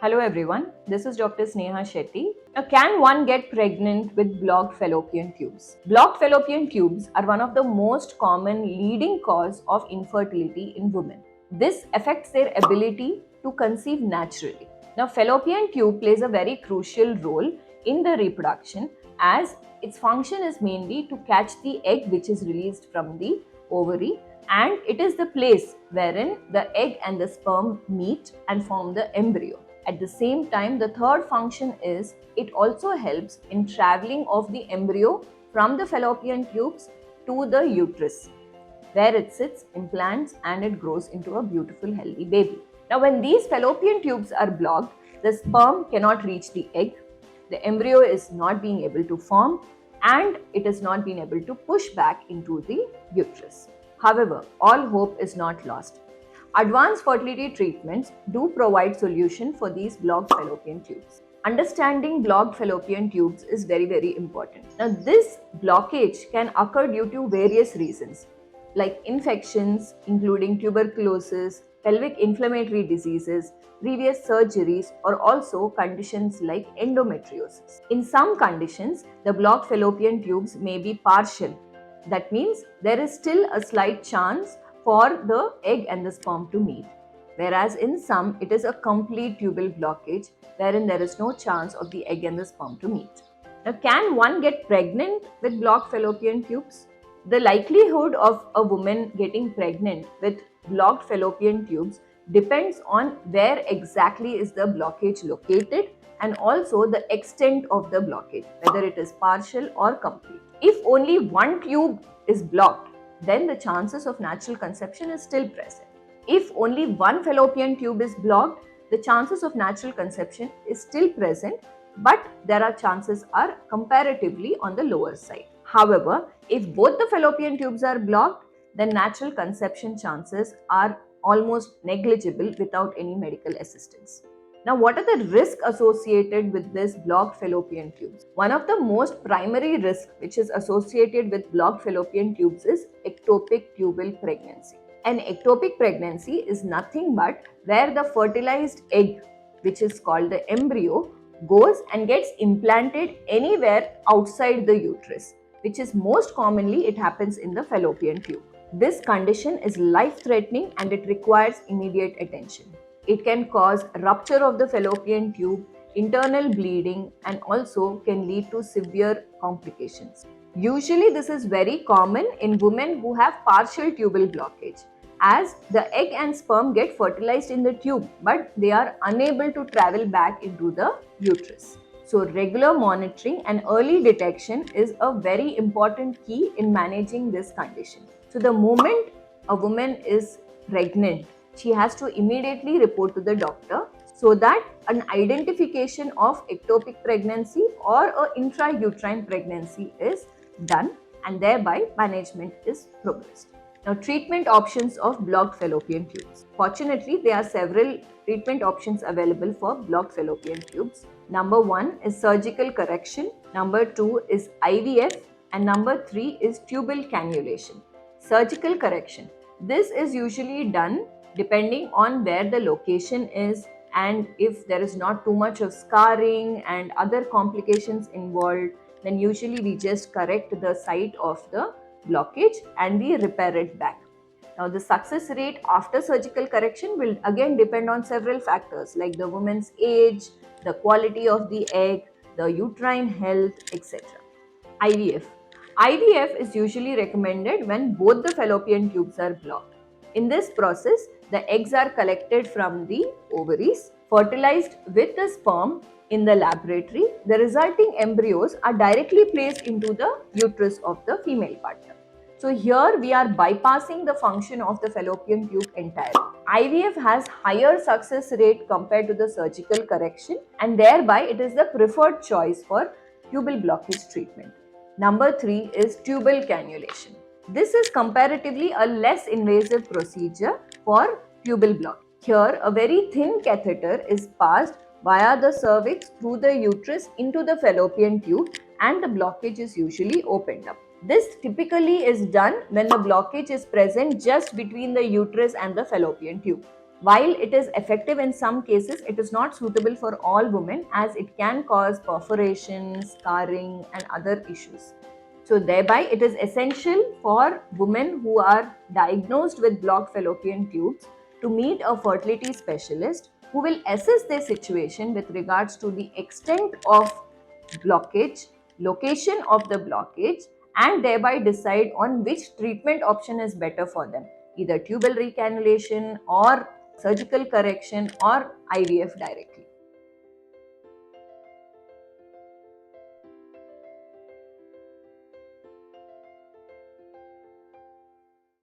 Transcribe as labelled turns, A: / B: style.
A: Hello everyone, this is Dr. Sneha Shetty. Now, can one get pregnant with blocked fallopian tubes? Blocked fallopian tubes are one of the most common leading cause of infertility in women. This affects their ability to conceive naturally. Now, fallopian tube plays a very crucial role in the reproduction as its function is mainly to catch the egg which is released from the ovary, and it is the place wherein the egg and the sperm meet and form the embryo. At the same time, the third function is it also helps in traveling of the embryo from the fallopian tubes to the uterus, where it sits, implants, and it grows into a beautiful, healthy baby. Now, when these fallopian tubes are blocked, the sperm cannot reach the egg, the embryo is not being able to form, and it is not being able to push back into the uterus. However, all hope is not lost. Advanced fertility treatments do provide solution for these blocked fallopian tubes. Understanding blocked fallopian tubes is very important. Now, this blockage can occur due to various reasons like infections including tuberculosis, pelvic inflammatory diseases, previous surgeries, or also conditions like endometriosis. In some conditions, the blocked fallopian tubes may be partial. That means there is still a slight chance for the egg and the sperm to meet. Whereas in some, it is a complete tubal blockage wherein there is no chance of the egg and the sperm to meet. Now, can one get pregnant with blocked fallopian tubes? The likelihood of a woman getting pregnant with blocked fallopian tubes depends on where exactly is the blockage located and also the extent of the blockage, whether it is partial or complete. If only one tube is blocked, then the chances of natural conception is still present. If only one fallopian tube is blocked, the chances of natural conception is still present, but there are chances are comparatively on the lower side. However, if both the fallopian tubes are blocked, then natural conception chances are almost negligible without any medical assistance. Now, what are the risks associated with this blocked fallopian tubes? One of the most primary risks which is associated with blocked fallopian tubes is ectopic tubal pregnancy. An ectopic pregnancy is nothing but where the fertilized egg, which is called the embryo, goes and gets implanted anywhere outside the uterus, which is most commonly it happens in the fallopian tube. This condition is life-threatening and it requires immediate attention. It can cause rupture of the fallopian tube, internal bleeding, and also can lead to severe complications. Usually, this is very common in women who have partial tubal blockage, as the egg and sperm get fertilized in the tube, but they are unable to travel back into the uterus. So, regular monitoring and early detection is a very important key in managing this condition. So, the moment a woman is pregnant, she has to immediately report to the doctor so that an identification of ectopic pregnancy or an intrauterine pregnancy is done and thereby management is progressed. Now, treatment options of blocked fallopian tubes. Fortunately, there are several treatment options available for blocked fallopian tubes. Number 1 is surgical correction, number 2 is IVF, and number 3 is tubal canulation. Surgical correction. This is usually done depending on where the location is and if there is not too much of scarring and other complications involved, then usually we just correct the site of the blockage and we repair it back. Now, the success rate after surgical correction will again depend on several factors like the woman's age, the quality of the egg, the uterine health, etc. IVF. IVF is usually recommended when both the fallopian tubes are blocked. In this process, the eggs are collected from the ovaries, fertilized with the sperm in the laboratory. The resulting embryos are directly placed into the uterus of the female partner. So here we are bypassing the function of the fallopian tube entirely. IVF has higher success rate compared to the surgical correction and thereby it is the preferred choice for tubal blockage treatment. Number 3 is tubal cannulation. This is comparatively a less invasive procedure for tubal block. Here, a very thin catheter is passed via the cervix through the uterus into the fallopian tube and the blockage is usually opened up. This typically is done when the blockage is present just between the uterus and the fallopian tube. While it is effective in some cases, it is not suitable for all women as it can cause perforation, scarring, and other issues. So, thereby, it is essential for women who are diagnosed with blocked fallopian tubes to meet a fertility specialist who will assess their situation with regards to the extent of blockage, location of the blockage, and thereby decide on which treatment option is better for them, either tubal recanulation or surgical correction or IVF directly.